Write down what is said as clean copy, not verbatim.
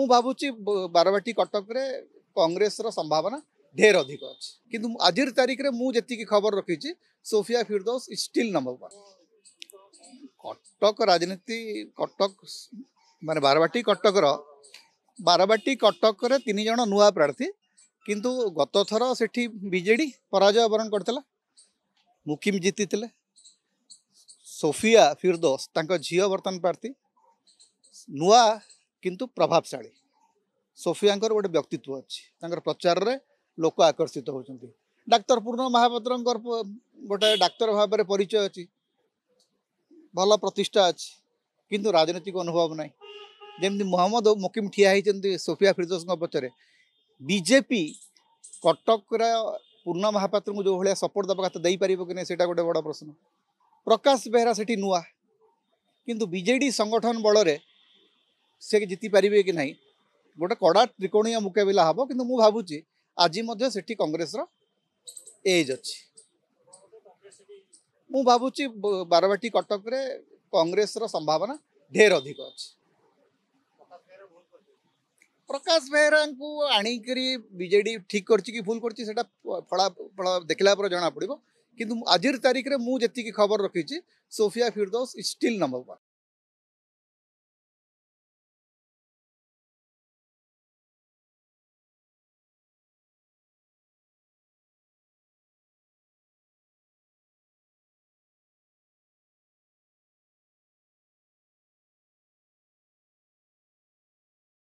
ମୁଁ ଭାବୁଛି ବାରବାଟୀ କଟକରେ କଂଗ୍ରେସର ସମ୍ଭାବନା ढेर अधिक अच्छी किंतु आज तारीख में मुझे खबर रखी Sofia Firdous is still number one Cuttack राजनीति कटक माने बारबाटी कटक रे 3 जन नुआ प्रार्थी किंतु गत थर सेठी बीजेडी पराजय वरण करथिला मुकिम जीती थिले सोफिया फिरदौस तांको झियो वर्तमान प्रार्थी नुआ किंतु प्रभावशाली सोफिया गोटे व्यक्तित्व अच्छी प्रचार रे लोक आकर्षित होती डाक्तर पूर्ण महापात्र गोटे डाक्तर भाव में परिचय अच्छी भल प्रतिष्ठा अच्छी किंतु राजनीतिक अनुभव ना जमी मोहम्मद मुकिम ठिया होती सोफिया फिरदौस पचर बीजेपी कटक पूर्ण महापात्र को जो भाया सपोर्ट दबा दे पार कि नहीं गोटे बड़ प्रश्न प्रकाश बेहरा से नुआ किंतु बीजेडी संगठन बल से जीति पारे कि नहीं गोटे कड़ा त्रिकोणीय मुकाबिला हम कि मुझे भावुची आज सेठी कांग्रेस एज अच्छी मु भावुची बारबाटी कटक रे कांग्रेस संभावना ढेर अधिक अच्छी प्रकाश बेहरा को आणिकी बीजेडी ठीक कर भूल कर फला फला देखला पर जना पड़ो किंतु आज तारीख में मुझे खबर रखी Sofia Firdous is still number one